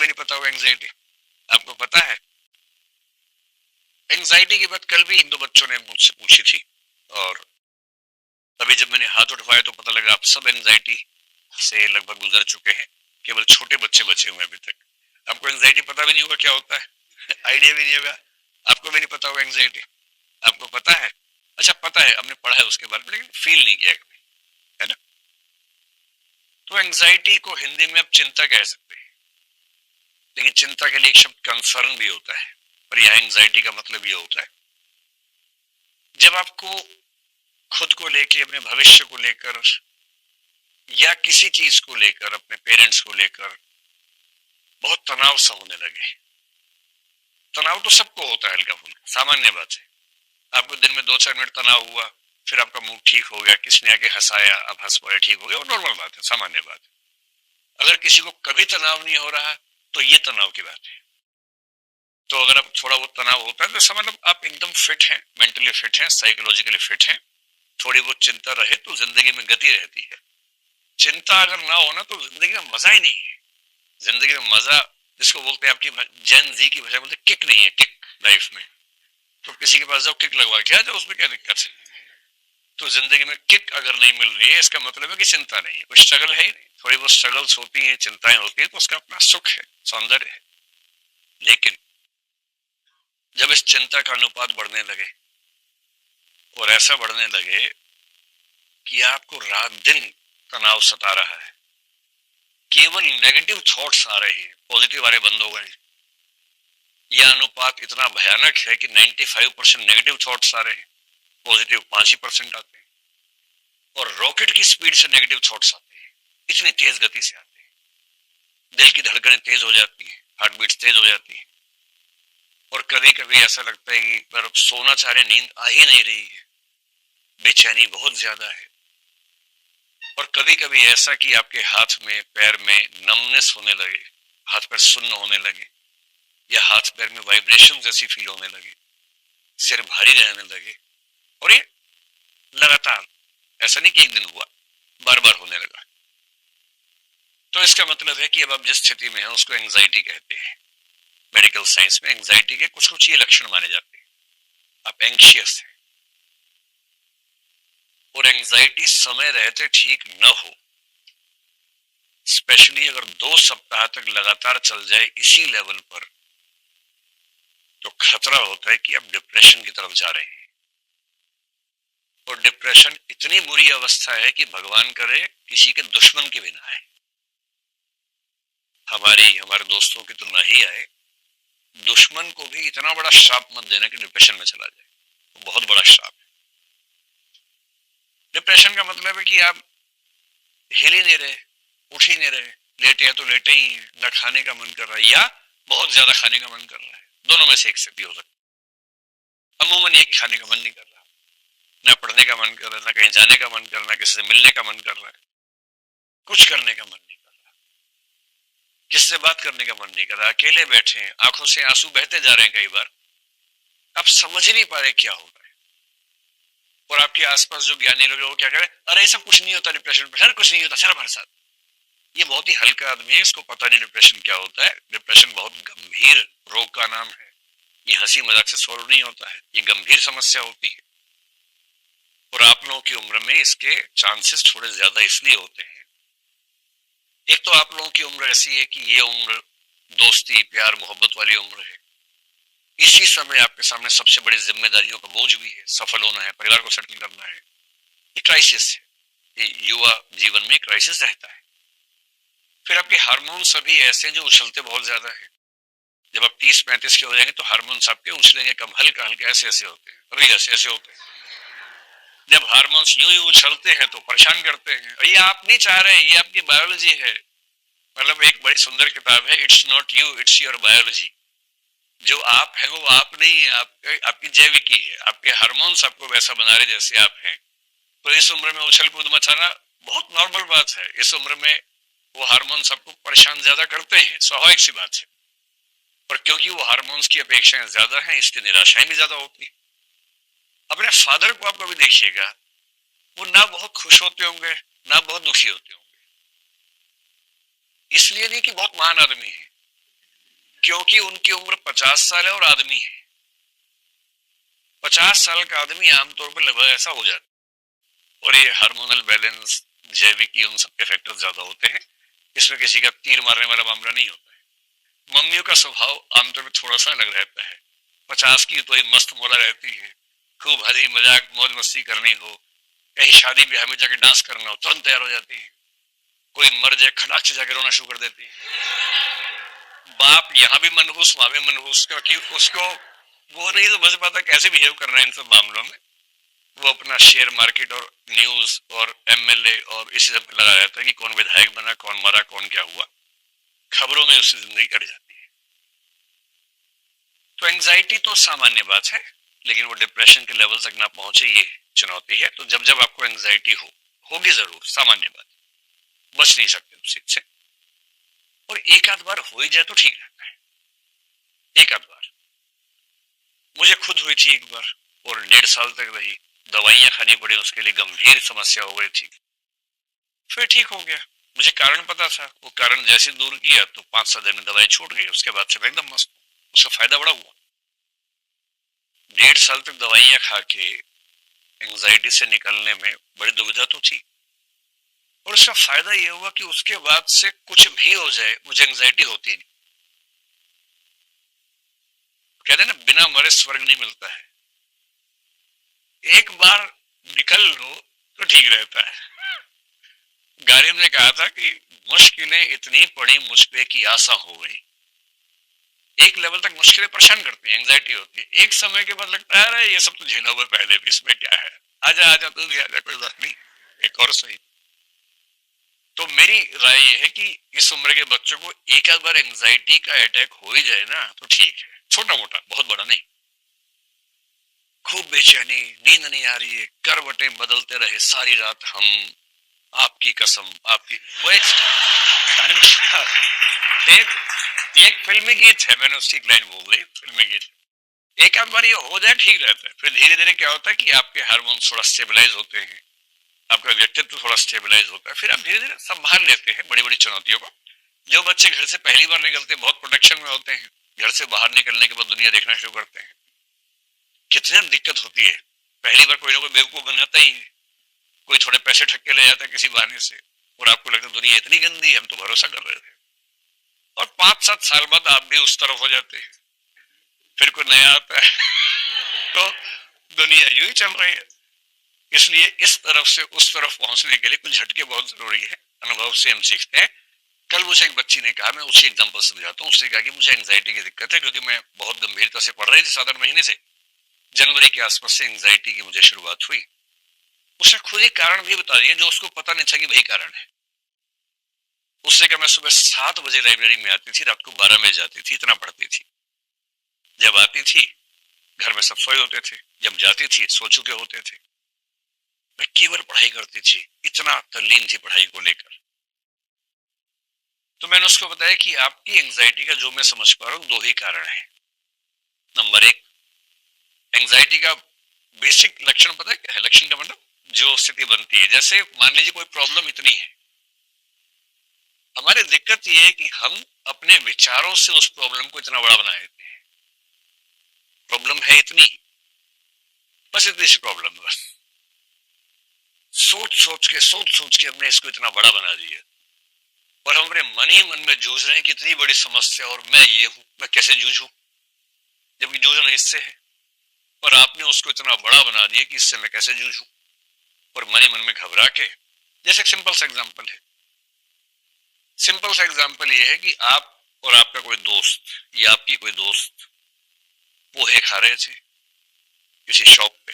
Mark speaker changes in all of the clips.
Speaker 1: भी नहीं पता होगा एंजाइटी, आपको पता है? एंजाइटी की बात कल भी इन दो बच्चों ने मुझसे पूछी थी, और अभी जब मैंने हाथ उठवाया तो पता लगा आप सब एंजाइटी से लगभग गुजर चुके हैं, केवल छोटे बच्चे बचे हुए अभी तक। आपको एंजाइटी पता भी नहीं होगा क्या होता है आइडिया भी नहीं होगा, आपको भी नहीं पता होगा एंजाइटी, आपको पता है? अच्छा पता है, हमने पढ़ा है उसके बारे में, लेकिन फील नहीं किया कभी, है ना? तो एंजाइटी को हिंदी में आप चिंता कह सकते हैं, लेकिन चिंता के लिए एक शब्द कंसर्न भी होता है, और यह एंजाइटी का मतलब ये होता है जब आपको खुद को लेकर, अपने भविष्य को लेकर, या किसी चीज को लेकर, अपने पेरेंट्स को लेकर बहुत तनाव सा होने लगे। तनाव तो सबको होता है, हल्का फुल्का सामान्य बात है। आपको दिन में 2-4 मिनट तनाव हुआ, फिर आपका मूड ठीक हो गया, किसी ने आके हंसाया, आप हंस पड़े, ठीक हो गया, वो नॉर्मल बात है, सामान्य बात है। अगर किसी को कभी तनाव नहीं हो रहा तो ये तनाव की बात है। तो अगर आप थोड़ा बहुत तनाव होता है तो समझ लो आप एकदम फिट हैं, मेंटली फिट हैं, साइकोलॉजिकली फिट हैं। थोड़ी बहुत चिंता रहे तो जिंदगी में गति रहती है। चिंता अगर ना हो ना तो जिंदगी में मजा ही नहीं है। जिंदगी में मजा जिसको बोलते हैं, आपकी जेन जी की भाषा बोलते हैं, किक नहीं है, किक लाइफ में। तो किसी के पास जाओ, किक लगवा के आ जाओ, उसमें क्या दिक्कत है? तो जिंदगी में किक अगर नहीं मिल रही है, इसका मतलब है कि चिंता नहीं है, कोई स्ट्रगल है ही नहीं। थोड़ी बहुत स्ट्रगल्स होती हैं, चिंताएं होती हैं, तो उसका अपना सुख है, सौंदर्य है। लेकिन जब इस चिंता का अनुपात बढ़ने लगे, और ऐसा बढ़ने लगे कि आपको रात दिन तनाव सता रहा है, केवल नेगेटिव थॉट्स आ रहे हैं, पॉजिटिव वाले बंद हो गए, यह अनुपात इतना भयानक है कि 95% नेगेटिव थॉट्स आ रहे हैं, पॉजिटिव 5% आते हैं। और रॉकेट की स्पीड से नेगेटिव थॉट्स आते हैं, इतनी तेज गति से आते हैं, दिल की धड़कनें तेज हो जाती है, हार्ट बीट तेज हो जाती है। और कभी कभी ऐसा लगता है कि पर सोना चाह रहे, नींद आ ही नहीं रही है, बेचैनी बहुत ज्यादा है। और कभी कभी ऐसा कि आपके हाथ में, पैर में नमनेस होने लगे, हाथ पैर सुन्न होने लगे, या हाथ पैर में वाइब्रेशन जैसी फील होने लगे, सिर भारी रहने लगे। और ये लगातार, ऐसा नहीं कि एक दिन हुआ, बार बार होने लगा। तो इसका मतलब है कि अब आप जिस स्थिति में हैं उसको एंजाइटी कहते हैं। मेडिकल साइंस में एंजाइटी के कुछ कुछ ये लक्षण माने जाते हैं। आप एंग्शियस हैं, और एंजाइटी समय रहते ठीक न हो, स्पेशली अगर 2 सप्ताह तक लगातार चल जाए इसी लेवल पर, तो खतरा होता है कि आप डिप्रेशन की तरफ जा रहे हैं। और डिप्रेशन इतनी बुरी अवस्था है कि भगवान करे किसी के दुश्मन के भी ना आए, हमारे दोस्तों की तो ना ही आए, दुश्मन को भी इतना बड़ा श्राप मत देना कि डिप्रेशन में चला जाए, तो बहुत बड़ा श्राप है। डिप्रेशन का मतलब है कि आप हिल ही नहीं रहे, उठ ही नहीं रहे, लेटे हैं तो लेटे ही, न खाने का मन कर रहा है या बहुत ज्यादा खाने का मन कर रहा है, दोनों में से एक से भी हो सकता है। अमूमन एक खाने का मन नहीं कर रहा, ना पढ़ने का मन कर रहा है, ना कहीं जाने का मन कर रहा है, किसी से मिलने का मन कर रहा है, कुछ करने का मन नहीं कर रहा, किसी से बात करने का मन नहीं कर रहा, अकेले बैठे हैं, आंखों से आंसू बहते जा रहे हैं, कई बार आप समझ ही नहीं पा रहे क्या हो रहा है। और आपके आसपास जो ज्ञानी लोग हैं वो क्या कह रहे हैं, अरे ऐसा कुछ नहीं होता, डिप्रेशन कुछ नहीं होता, चल हमारे साथ। ये बहुत ही हल्का आदमी है, इसको पता नहीं डिप्रेशन क्या होता है। डिप्रेशन बहुत गंभीर रोग का नाम है, ये हंसी मजाक से सॉल्व नहीं होता है, ये गंभीर समस्या होती है। और आप लोगों की उम्र में इसके चांसेस थोड़े ज्यादा इसलिए होते हैं, एक तो आप लोगों की उम्र ऐसी है कि ये उम्र दोस्ती, प्यार, मोहब्बत वाली उम्र है। इसी समय आपके सामने सबसे बड़ी जिम्मेदारियों का बोझ भी है, सफल होना है, परिवार को सेटल करना है, ये क्राइसिस है, ये युवा जीवन में क्राइसिस रहता है। फिर आपके हार्मोन्स सभी ऐसे जो उछलते बहुत ज्यादा है, जब आप 30-35 के हो जाएंगे तो हार्मोन्स आपके उछलेंगे कम, हल्का हल्का ऐसे ऐसे होते हैं, अभी ऐसे ऐसे होते हैं। जब हार्मोन्स यूं ही उछलते हैं तो परेशान करते हैं, और ये आप नहीं चाह रहे, ये आपकी बायोलॉजी है। मतलब एक बड़ी सुंदर किताब है, it's not you it's your biology. जो आप है वो आप नहीं है, आपकी जैविकी है, आपके हार्मोन्स आपको वैसा बना रहे जैसे आप हैं। तो इस उम्र में उछल कूद मचाना बहुत नॉर्मल बात है। इस उम्र में वो हार्मोन्स आपको परेशान ज्यादा करते हैं, स्वाभाविक सी बात है। और क्योंकि वो हार्मोन्स की अपेक्षाएं ज्यादा हैं, इसकी निराशाएं भी ज्यादा होती है। अपने फादर को आप कभी देखिएगा, वो ना बहुत खुश होते होंगे ना बहुत दुखी होते होंगे, इसलिए नहीं कि बहुत महान आदमी है, क्योंकि उनकी उम्र 50 साल है और आदमी है। 50 साल का आदमी आमतौर पर लगभग ऐसा हो जाता है। और ये हार्मोनल बैलेंस, जैविक, उन सबके फैक्टर्स ज्यादा होते हैं। इसमें किसी का तीर मारने वाला मामला नहीं होता है। मम्मियों का स्वभाव आमतौर पर थोड़ा सा अलग रहता है। 50 की तो ये मस्त मोला रहती है, खूब हंसी मजाक मौज मस्ती करनी हो, कहीं शादी ब्याह में जाके डांस करना हो तुरंत तैयार हो जाती है। कोई मर जाए खटाक से जाके रोना शुरू कर देती है। बाप यहाँ भी मनहूस वहां भी मनहूस, क्योंकि उसको वो नहीं समझ पाता कैसे बिहेव करना है इन सब मामलों में। वो अपना शेयर मार्केट और न्यूज और एमएलए और इसी सब लगा रहता है कि कौन विधायक बना, कौन मरा, कौन क्या हुआ। खबरों में उसकी जिंदगी कट जाती है। तो एंजाइटी तो सामान्य बात है, लेकिन वो डिप्रेशन के लेवल तक ना पहुंचे ये चुनौती है। तो जब जब आपको एंजाइटी होगी जरूर, सामान्य बात, बच नहीं सकते उस चीज से। और एक आध बार हो ही जाए तो ठीक रहता है। एक आध बार मुझे खुद हुई थी एक बार, और 1.5 साल तक रही। दवाइयां खानी पड़ी, उसके लिए गंभीर समस्या हो गई थी। फिर ठीक हो गया। मुझे कारण पता था, वो कारण जैसे दूर किया तो 5-7 दिन में दवाई छूट गई। उसके बाद से मैं एकदम मस्त, उसका फायदा बड़ा हुआ। 1.5 साल तक दवाइयां खा के एंजाइटी से निकलने में बड़ी दुविधा तो थी, और उसका फायदा यह हुआ कि उसके बाद से कुछ भी हो जाए मुझे एंजाइटी होती नहीं। कहते हैं ना, बिना मरे स्वर्ग नहीं मिलता है। एक बार निकल लो तो ठीक रहता है। गालिब ने कहा था कि मुश्किलें इतनी पड़ी मुझ पे की आशा हो गई। एक लेवल तक मुश्किलें परेशान करती हैं, एंजाइटी होती है। एक समय के बाद लगता है अरे ये सब तो झेला हुआ पहले भी, इसमें क्या है, आजा आजा तू भी आजा, कोई बात नहीं, एक और सही। तो मेरी राय यह है कि इस उम्र के बच्चों को एक आध बार एंजाइटी का अटैक हो ही जाए ना तो ठीक है, छोटा मोटा, बहुत बड़ा नहीं। खूब बेचैनी, नींद नहीं आ रही है, करवटें बदलते रहे सारी रात हम, आपकी कसम आपकी, वो एक फिल्मी गीत है, मैंने उसकी लाइन बोल दी, फिल्मी गीत। एक आध बार ये हो जाए ठीक रहता है। फिर धीरे धीरे क्या होता है कि आपके हार्मोन्स थोड़ा स्टेबलाइज होते हैं, आपका व्यक्तित्व थोड़ा स्टेबलाइज होता है। फिर आप धीरे धीरे संभाल लेते हैं बड़ी बड़ी चुनौतियों को। जो बच्चे घर से पहली बार निकलते हैं बहुत प्रोटेक्शन में होते हैं, घर से बाहर निकलने के बाद दुनिया देखना शुरू करते हैं, कितनी दिक्कत होती है। पहली बार कोई ना कोई बेवकूफ बनाता ही है, कोई थोड़े पैसे ठक्के ले जाता है किसी बहाने से, और आपको लगता है दुनिया इतनी गंदी है, हम तो भरोसा कर रहे थे। और 5-7 साल बाद आप भी उस तरफ हो जाते हैं, फिर कोई नया आता है तो दुनिया यूं ही चल रही है। इसलिए इस तरफ से उस तरफ पहुंचने के लिए कुछ झटके बहुत जरूरी है, अनुभव से हम सीखते हैं। कल मुझे एक बच्ची ने कहा, मैं उसी एग्जांपल से समझाता हूँ, उसने कहा कि मुझे एंजाइटी की दिक्कत है, क्योंकि मैं बहुत गंभीरता से पढ़ रही थी 7-8 महीने से। जनवरी के आसपास से एंजाइटी की मुझे शुरुआत हुई। उसने खुद ही कारण भी बता दिया जो उसको पता नहीं था कि वही कारण है। उससे क्या, मैं सुबह 7 बजे लाइब्रेरी में आती थी, रात को 12 बजे जाती थी, इतना पढ़ती थी। जब आती थी घर में सब सोए होते थे, जब जाती थी सो चुके होते थे। मैं केवल पढ़ाई करती थी, इतना तल्लीन थी पढ़ाई को लेकर। तो मैंने उसको बताया कि आपकी एंजाइटी का जो मैं समझ पा रहा हूँ 2 ही कारण है। नंबर 1, एंजाइटी का बेसिक लक्षण पता है क्या है? लक्षण का मतलब जो स्थिति बनती है, जैसे मान लीजिए कोई प्रॉब्लम इतनी है, हमारी दिक्कत यह है कि हम अपने विचारों से उस प्रॉब्लम को इतना बड़ा बना देते हैं। प्रॉब्लम है इतनी, बस इतनी सी प्रॉब्लम, बस सोच सोच के हमने इसको इतना बड़ा बना दिया, और हम अपने मन ही मन में जूझ रहे हैं कि इतनी बड़ी समस्या और मैं ये हूं, मैं कैसे जूझूं, जबकि जूझना इससे है, पर आपने उसको इतना बड़ा बना दिया कि इससे मैं कैसे जूझूं, और मन ही मन में घबरा के। जैसे एक सिंपल सा एग्जांपल है, सिंपल सा एग्जांपल ये है कि आप और आपका कोई दोस्त या आपकी कोई दोस्त पोहे खा रहे थे किसी शॉप पे,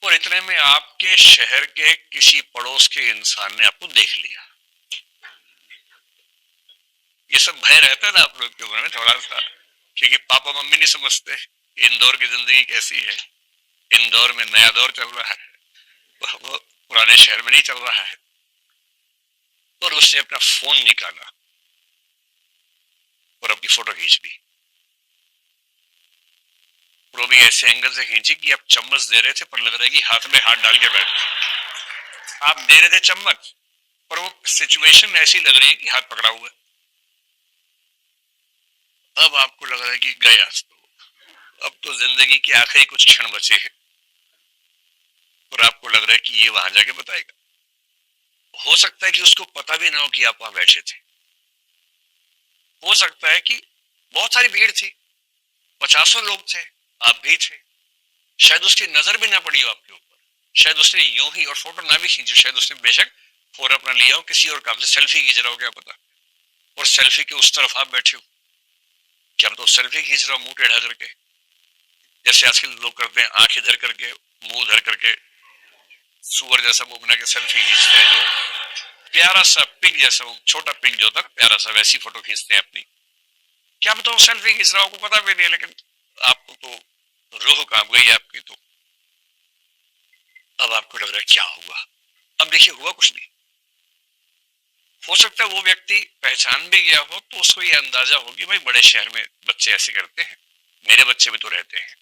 Speaker 1: और इतने में आपके शहर के किसी पड़ोस के इंसान ने आपको देख लिया। ये सब भय रहता है ना आप लोग के मन में थोड़ा सा, क्योंकि पापा मम्मी नहीं समझते इंदौर की जिंदगी कैसी है। इंदौर में नया दौर चल रहा है, वो पुराने शहर में नहीं चल रहा है। और उसने अपना फोन निकाला और अपनी फोटो खींच ली, और वो भी ऐसे एंगल से खींची कि आप चम्मच दे रहे थे पर लग रहा है कि हाथ में हाथ डाल के बैठे। आप दे रहे थे चम्मच, पर वो सिचुएशन ऐसी लग रही है कि हाथ पकड़ा हुआ है। अब आपको लग रहा है कि गए आज तो, अब तो जिंदगी के आखिरी कुछ क्षण बचे हैं, और आपको लग रहा है कि ये वहां जाके बताएगा। हो सकता है कि उसको पता भी ना हो कि आप वहां बैठे थे। हो सकता है कि बहुत सारी भीड़ थी, पचासों लोग थे, आप भी थे, शायद उसकी नजर भी ना पड़ी हो आपके ऊपर, शायद उसने यूं ही, और फोटो ना भी खींची, शायद उसने बेशक फोन अपना लिया हो, किसी और काम से सेल्फी खींच रहा हो, क्या पता, और सेल्फी के उस तरफ आप बैठे हो, क्या पता सेल्फी खींच रहा हो मुंह टेढ़ा करके, जैसे आजकल लोग करते हैं, आंख इधर करके, मुंह उधर करके, सुअर जैसा मुंह बना के सेल्फी खींचते हैं, जो प्यारा सा पिग जैसा, छोटा पिग जो होता है प्यारा सा, वैसी फोटो खींचते हैं अपनी। क्या पता वो सेल्फी खींच रहा हो, आपको पता भी नहीं है, लेकिन आपको तो रूह कांप गई आपकी तो। अब आपको लग रहा है क्या हुआ। अब देखिए, हुआ कुछ नहीं। हो सकता है वो व्यक्ति पहचान भी गया हो, तो उसको ये अंदाजा हो कि भाई बड़े शहर में बच्चे ऐसे करते हैं, मेरे बच्चे भी तो रहते हैं,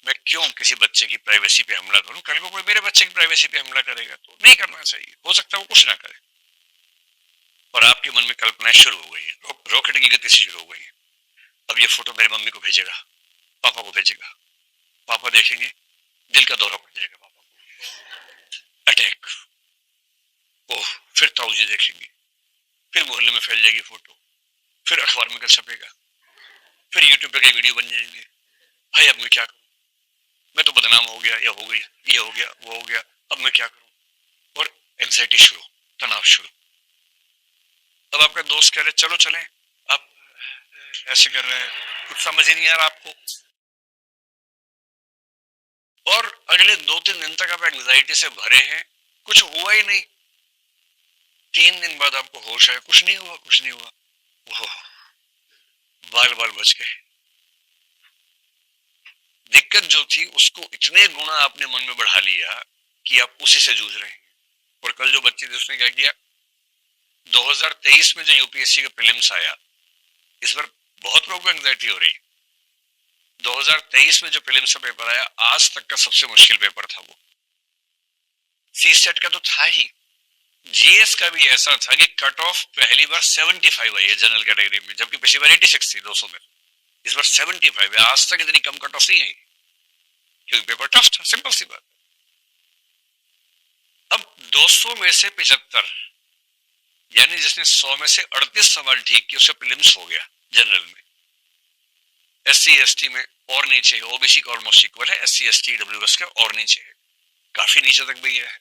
Speaker 1: मैं क्यों किसी बच्चे की प्राइवेसी पे हमला करूं, कल को कोई मेरे बच्चे की प्राइवेसी पे हमला करेगा तो नहीं करना चाहिए। हो सकता है वो कुछ ना करे, और आपके मन में कल्पनाएं शुरू हो गई है, रॉकेट की गति से शुरू हो गई है। अब ये फोटो मेरी मम्मी को भेजेगा, पापा को भेजेगा, पापा देखेंगे, दिल का दौरा पड़ जाएगा पापा को, अटैक। ओह, फिर ताऊ जी देखेंगे, फिर मोहल्ले में फैल जाएगी फोटो, फिर अखबार में कल छपेगा, फिर यूट्यूब पे कई वीडियो बन जाएंगे। भाई अब मैं क्या करूं, मैं तो बदनाम हो गया, या हो गई, ये हो गया, वो हो गया, अब मैं क्या करूं, और एंजाइटी शुरू, तनाव शुरू। अब आपका दोस्त कह रहे चलो चलें, आप ऐसे कर रहे हैं, कुछ समझ ही नहीं आ रहा आपको, और अगले 2-3 दिन तक आप एंजाइटी से भरे हैं, कुछ हुआ ही नहीं। 3 दिन बाद आपको होश आया, कुछ नहीं हुआ, कुछ नहीं हुआ, ओह, बाल बाल बच गए। दिक्कत जो थी उसको इतने गुना आपने मन में बढ़ा लिया कि आप उसी से जूझ रहे हैं। और कल जो बच्चे थे उसने क्या किया, 2023 में जो यूपीएससी का प्रीलिम्स आया, इस बार बहुत लोगों को एंजाइटी हो रही। 2023 में जो प्रीलिम्स का पेपर आया, आज तक का सबसे मुश्किल पेपर था वो। सी सेट का तो था ही, जीएस का भी ऐसा था कि कट ऑफ पहली बार 75 आई है जनरल कैटेगरी में, जबकि पिछली बार 86 थी 200 में, इस बार 75 है। आज तक इतनी कम कट ऑफ नहीं आई, क्योंकि पेपर टफ था, सिंपल सी बात। अब 200 में से 75, यानी जिसने 100 में से 38 सवाल ठीक किए उसका प्रीलिम्स हो गया जनरल में। एससी एसटी में और नीचे है, ओबीसी का ऑलमोस्ट इक्वल है, एससी एसटी डब्ल्यूएस का और नीचे है, काफी नीचे तक भी गया है।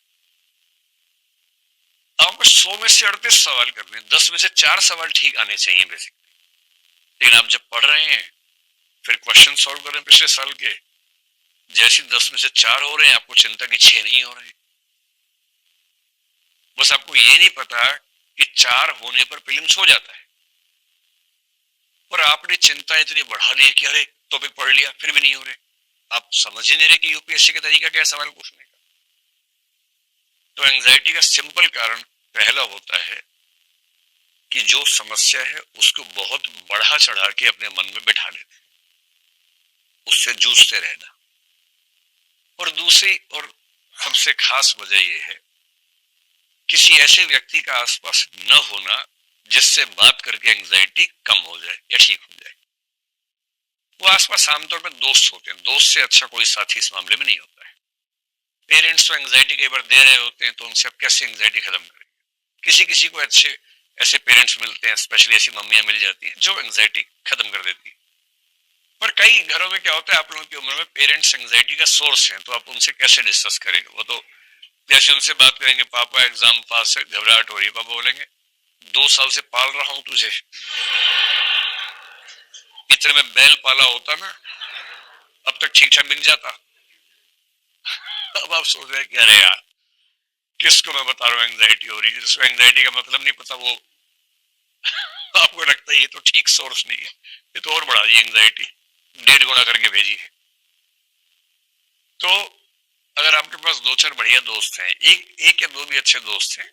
Speaker 1: आपको 100 में से 38 सवाल करने, 10 में से 4 सवाल ठीक आने चाहिए बेसिकली। लेकिन आप जब पढ़ रहे हैं, फिर क्वेश्चन सॉल्व कर रहे हैं पिछले साल के, जैसे 10 में से 4 हो रहे हैं, आपको चिंता कि 6 नहीं हो रहे हैं। बस आपको ये नहीं पता कि 4 होने पर प्रीलिम्स हो जाता है, और आपने चिंता इतनी बढ़ा ली कि अरे टॉपिक पढ़ लिया फिर भी नहीं हो रहे। आप समझ ही नहीं रहे कि यूपीएससी का तरीका क्या है सवाल पूछने का। तो एंजाइटी का सिंपल कारण पहला होता है कि जो समस्या है उसको बहुत बढ़ा चढ़ा के अपने मन में बैठा लेते, उससे जूझते रहना। और दूसरी और सबसे खास वजह यह है, किसी ऐसे व्यक्ति का आसपास न होना जिससे बात करके एंजाइटी कम हो जाए या ठीक हो जाए। वो आसपास आमतौर पर दोस्त होते हैं, दोस्त से अच्छा कोई साथी इस मामले में नहीं होता है। पेरेंट्स तो एंजाइटी कई बार दे रहे होते हैं, तो उनसे आप कैसे एंजाइटी खत्म करें। किसी किसी को अच्छे ऐसे पेरेंट्स मिलते हैं, स्पेशली ऐसी मम्मियां मिल जाती हैं जो एंजाइटी खत्म कर देती है। पर कई घरों में क्या होता है, आप लोगों की उम्र में पेरेंट्स एंजाइटी का सोर्स हैं, तो आप उनसे कैसे डिस्कस करेंगे। वो तो जैसे उनसे बात करेंगे, पापा एग्जाम पास है, घबराहट हो रही है, पापा बोलेंगे 2 साल से पाल रहा हूं तुझे, इतने में बैल पाला होता ना अब तक ठीक ठाक मिल जाता। अब आप सोच रहे हैं कि अरे यार किसको मैं बता रहा हूँ एंजाइटी हो रही है, जिसको एंजाइटी का मतलब नहीं पता, वो आपको लगता है ये तो ठीक सोर्स नहीं है, ये तो और बढ़ा दी एंजाइटी, 1.5 गुना करके भेजी है। तो अगर आपके पास 2-4 बढ़िया दोस्त हैं, एक या दो भी अच्छे दोस्त हैं,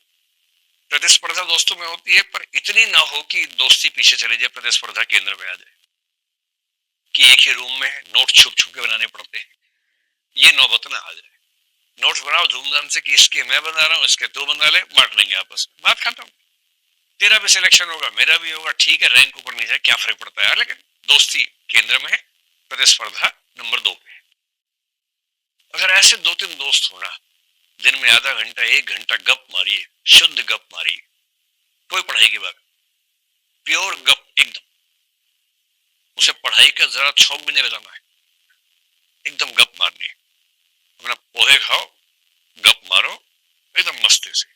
Speaker 1: प्रतिस्पर्धा दोस्तों में होती है, पर इतनी ना हो कि दोस्ती पीछे चले जाए, प्रतिस्पर्धा केंद्र में आ जाए, कि एक ही रूम में नोट छुप छुप के बनाने पड़ते हैं, ये नौबत ना आ जाए। नोट्स बनाओ धूमधाम से कि इसके मैं बना रहा हूँ, इसके तू बना ले, बांट लेंगे आपस में, बात खत्म। तेरा भी सिलेक्शन होगा, मेरा भी होगा, ठीक है, रैंक ऊपर नहीं जाए क्या फर्क पड़ता है यार, लेकिन दोस्ती केंद्र में है, प्रतिस्पर्धा नंबर 2 पे। अगर ऐसे 2-3 दोस्त हो ना, दिन में आधा घंटा 1 घंटा गप मारिए, शुद्ध गप मारिए, कोई पढ़ाई की बात, प्योर गप एकदम, उसे पढ़ाई का जरा छौक भी नहीं लगाना है, एकदम गप मारनी है। अपना पोहे खाओ, गप मारो एकदम मस्ती से,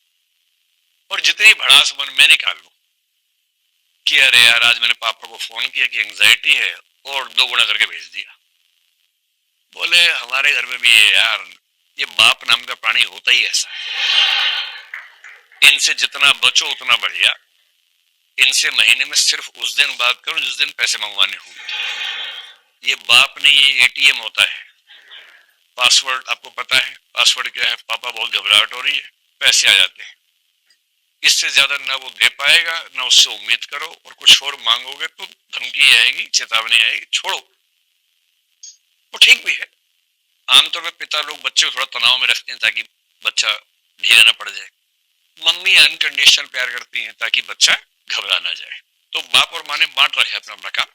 Speaker 1: और जितनी भड़ास मन में निकाल लो कि अरे यार आज मैंने पापा को फोन किया कि एंजाइटी है, और 2 गुना करके भेज दिया। बोले हमारे घर में भी है यार, ये बाप नाम का प्राणी होता ही ऐसा है, इनसे जितना बचो उतना बढ़िया, इनसे महीने में सिर्फ उस दिन बात करो जिस दिन पैसे मंगवाने हो। ये बाप नहीं, ये एटीएम होता है। पासवर्ड आपको पता है, पासवर्ड क्या है, पापा बहुत घबराहट हो रही है, पैसे आ जाते हैं। इससे ज्यादा ना वो दे पाएगा, ना उससे उम्मीद करो, और कुछ और मांगोगे तो धमकी आएगी, चेतावनी आएगी, छोड़ो। वो ठीक भी है, आमतौर पर पिता लोग बच्चे को थोड़ा तनाव में रखते हैं ताकि बच्चा ढीला ना पड़ जाए। मम्मी अनकंडीशनल प्यार करती हैं ताकि बच्चा घबरा ना जाए। तो बाप और माँ ने बांट रखा है अपना अपना काम,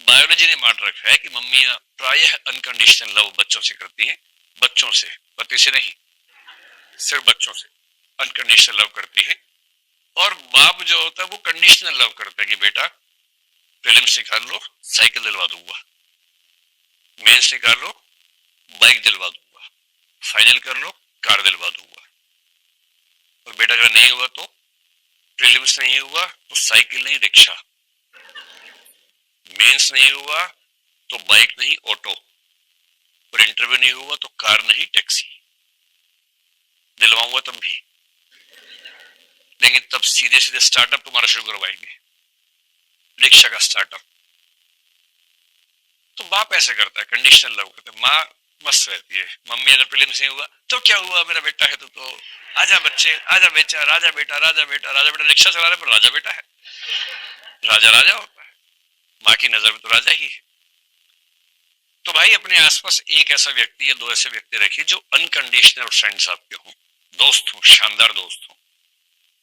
Speaker 1: बायोलॉजी ने बांट रखा है कि मम्मी प्रायः अनकंडीशनल लव बच्चों से करती हैं, बच्चों से, पति से नहीं, सिर्फ बच्चों से अनकंडीशनल लव करती है। और बाप जो होता है वो कंडीशनल लव करता है कि बेटा प्रीलिम्स निकाल लो, साइकिल दिलवा दूंगा, मेंस निकाल लो, बाइक दिलवा दूंगा, फाइनल कर लो, कार दिलवा दूंगा। और बेटा अगर नहीं हुआ तो, प्रीलिम्स नहीं हुआ तो साइकिल नहीं रिक्शा, मेंस नहीं हुआ तो बाइक नहीं ऑटो, और इंटरव्यू नहीं हुआ तो कार नहीं टैक्सी दिलवाऊंगा तब भी। लेकिन तब सीधे सीधे स्टार्टअप तुम्हारा शुरू करवाएंगे, रिक्शा का स्टार्टअप। तो बाप ऐसे करता है, कंडीशनल लव करता है। माँ मस्त रहती है, मम्मी अगर प्रीलिम्स नहीं हुआ तो क्या हुआ, मेरा बेटा है तो आजा बच्चे, आजा बेचा, राजा बेटा, राजा बेटा, राजा बेटा, रिक्शा चला रहे पर राजा बेटा है, राजा राजा होता है, माँ की नजर में तो राजा ही है। तो भाई अपने आसपास एक ऐसा व्यक्ति या 2 ऐसे व्यक्ति रखिए जो अनकंडीशनल फ्रेंड्स आपके हों, दोस्त हों, शानदार दोस्त हों।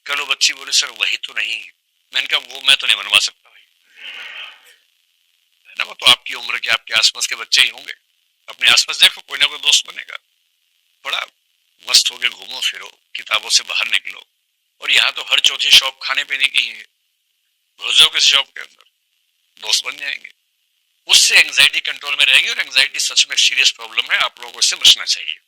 Speaker 1: कल वो बच्ची बोले सर वही तो नहीं है, मैंने कहा वो मैं तो नहीं बनवा सकता भाई, है ना, वो तो आपकी उम्र के आपके आसपास के बच्चे ही होंगे। अपने आसपास देखो कोई ना कोई दोस्त बनेगा, बड़ा मस्त होके घूमो फिरो, किताबों से बाहर निकलो। और यहाँ तो हर चौथी शॉप खाने पीने की है, घुस जाओ किसी शॉप के अंदर, दोस्त बन जाएंगे। उससे एंजाइटी कंट्रोल में रहेगी, और एंजाइटी सच में सीरियस प्रॉब्लम है, आप लोगों को इससे बचना चाहिए।